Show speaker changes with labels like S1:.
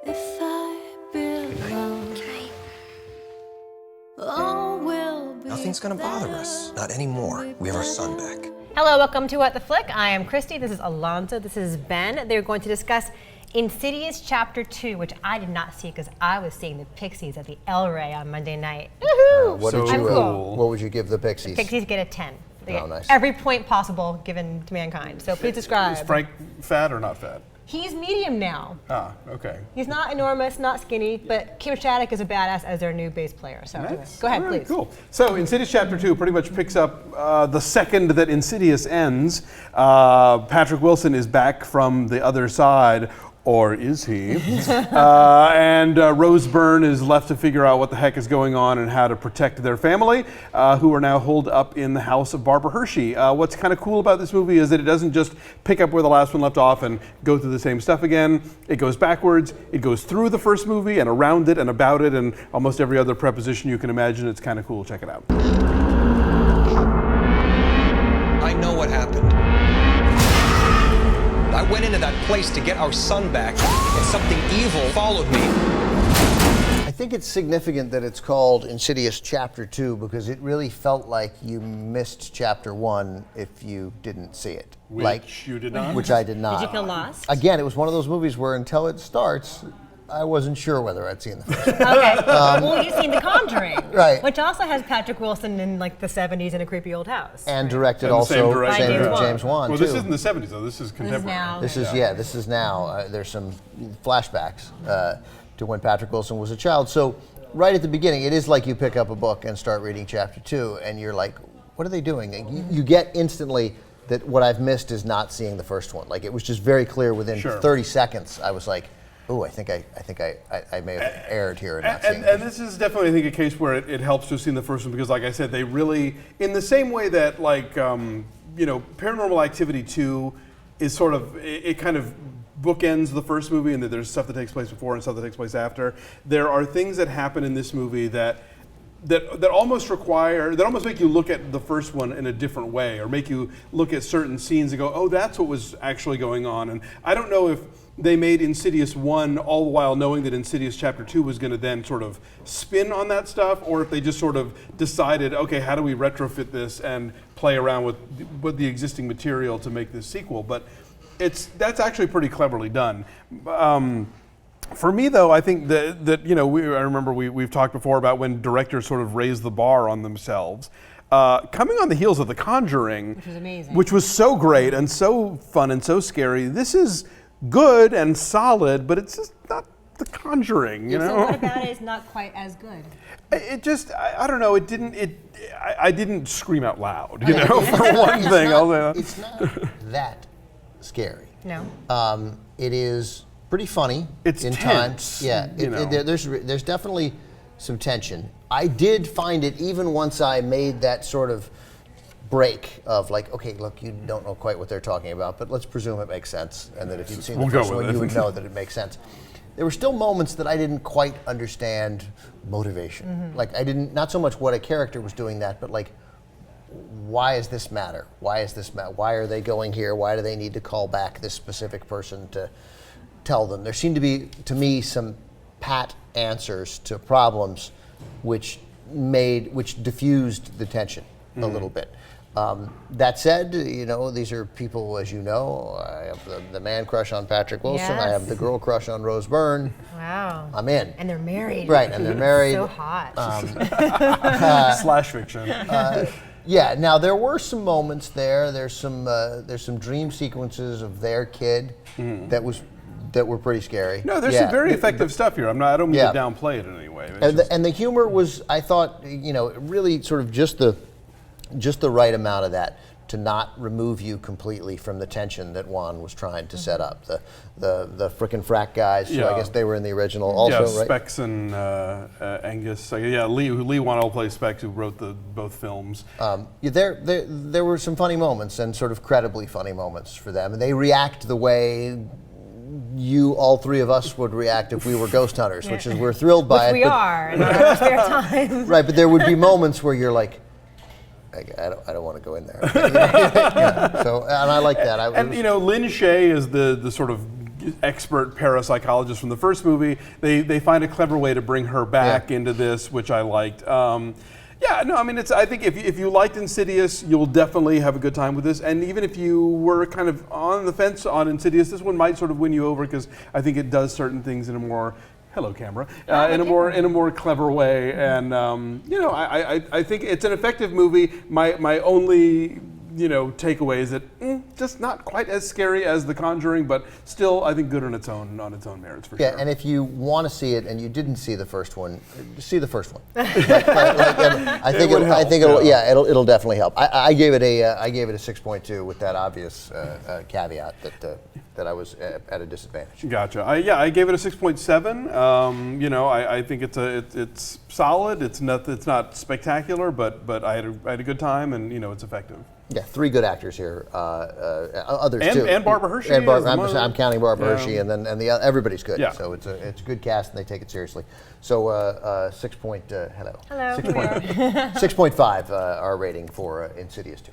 S1: If I belong, all will be
S2: Nothing's gonna bother us. Not anymore. We have our son back.
S3: Hello, welcome to What the Flick. I am Christy, this is Alonso, this is Ben. They're going to discuss Insidious Chapter 2, which I did not see because I was seeing the Pixies at the El Rey on Monday night. Woohoo! I'm cool.
S4: What would you give the Pixies?
S3: Pixies get a 10. They get
S4: nice.
S3: every point possible given to mankind. So please describe.
S5: Is Frank fat or not fat?
S3: He's medium now.
S5: Ah, okay.
S3: He's not enormous, not skinny, but Kim Shattuck is a badass as their new bass player. So anyway, go ahead, please.
S5: Cool. So Insidious Chapter 2 pretty much picks up the second that Insidious ends. Patrick Wilson is back from the other side. Or is he? And Rose Byrne is left to figure out what the heck is going on and how to protect their family, who are now holed up in the house of Barbara Hershey. What's kind of cool about this movie is that it doesn't just pick up where the last one left off and go through the same stuff again. It goes backwards, it goes through the first movie and around it and about it and almost every other preposition you can imagine. It's kind of cool. Check it out.
S2: I know what happened. I went into that place to get our son back, and something evil followed me.
S4: I think it's significant that it's called Insidious Chapter 2 because it really felt like you missed Chapter 1 if you didn't see it.
S5: Which you did not?
S4: Which I did not.
S3: Did you feel lost?
S4: Again, it was one of those movies where until it starts, I wasn't sure whether I'd seen the first one.
S3: Okay. Well, you've seen The Conjuring,
S4: Right.
S3: which also has Patrick Wilson in like the 70s in a a creepy old house.
S4: And directed
S5: And the
S4: also
S5: same director.
S4: same
S3: James
S4: with
S3: Wan.
S4: James Wan
S5: Well,
S4: too.
S5: this isn't the 70s though. This is contemporary.
S3: now.
S4: This is now. There's some flashbacks to when Patrick Wilson was a child. So right at the beginning, it is like you pick up a book and start reading Chapter 2, and you're like, what are they doing? You get instantly that what I've missed is not seeing the first one. Like it was just very clear within 30 seconds. I was like, oh, I think I may have erred here in not seeing it.
S5: And this is definitely, I think, a case where it helps to have seen the first one because, like I said, they really, in the same way that, like, Paranormal Activity 2 is sort of, it kind of bookends the first movie and that there's stuff that takes place before and stuff that takes place after. There are things that happen in this movie that almost make you look at the first one in a different way or make you look at certain scenes and go, oh, that's what was actually going on. And I don't know if they made Insidious 1 all the while knowing that Insidious Chapter 2 was going to then sort of spin on that stuff, or if they just sort of decided, okay, how do we retrofit this and play around with the existing material to make this sequel. But that's actually pretty cleverly done. For me, though, I think that I remember we've talked before about when directors sort of raise the bar on themselves. Coming on the heels of The Conjuring,
S3: Which was amazing.
S5: which was so great and so fun and so scary, this is good and solid, but it's just not The Conjuring, you know?
S3: So what about it is not quite as good?
S5: It just, I don't know, I didn't scream out loud, for one thing. I'll say that.
S4: It's not that scary.
S3: No.
S4: It is pretty funny.
S5: It's
S4: in
S5: tense,
S4: times. Yeah, there's definitely some tension. I did find it even once I made that sort of break of like, okay, look, you don't know quite what they're talking about, but let's presume it makes sense, and that if you'd seen the first one, you would know that it makes sense. There were still moments that I didn't quite understand motivation.
S3: Mm-hmm.
S4: Like I didn't, not so much what a character was doing that, but like, why does this matter? Why is this matter? Why are they going here? Why do they need to call back this specific person to tell them? There seemed to be, to me, some pat answers to problems which diffused the tension a little bit. That said, these are people, as you know, I have the man crush on Patrick Wilson. I have the girl crush on Rose Byrne.
S3: Wow.
S4: I'm in.
S3: And they're married.
S4: Right, and they're married.
S3: So hot.
S5: Slash fiction.
S4: Yeah. Now there were some moments there. There's some dream sequences of their kid that were pretty scary.
S5: No, there's some very effective stuff here. I don't mean to downplay it in any way.
S4: And the humor was, I thought, really sort of just the right amount of that to not remove you completely from the tension that Wan was trying to set up. The frickin' frack guys, who I guess they were in the original also, right?
S5: Specs and Angus. Leigh Whannell plays Specs, who wrote both films.
S4: There were some funny moments, and sort of credibly funny moments for them. And they react the way all three of us would react if we were ghost hunters, which is we're thrilled by
S3: Which we are in our spare time.
S4: Right, but there would be moments where you're like, I don't want to go in there. So, and I like that.
S5: Lynn Shaye is the sort of expert parapsychologist from the first movie. They find a clever way to bring her back into this, which I liked. Yeah, no, I mean, I think if you liked Insidious, you'll definitely have a good time with this. And even if you were kind of on the fence on Insidious, this one might sort of win you over because I think it does certain things in a more in a more clever way. And you know, I think it's an effective movie. My only takeaway is that just not quite as scary as The Conjuring, but still I think good on its own merits for sure.
S4: Yeah, and if you want to see it and you didn't see the first one, see the first one. I think it'll definitely help. I gave it a 6.2 with that obvious caveat that I was at a disadvantage.
S5: Gotcha. I gave it a 6.7. I think it's solid. It's not spectacular, but I had a good time, and it's effective.
S4: Yeah, 3 good actors here. Others too.
S5: And Barbara Hershey.
S4: And I'm counting Barbara Hershey, and everybody's good.
S5: Yeah.
S4: So it's a good cast, and they take it seriously. So 6.5 our rating for Insidious 2.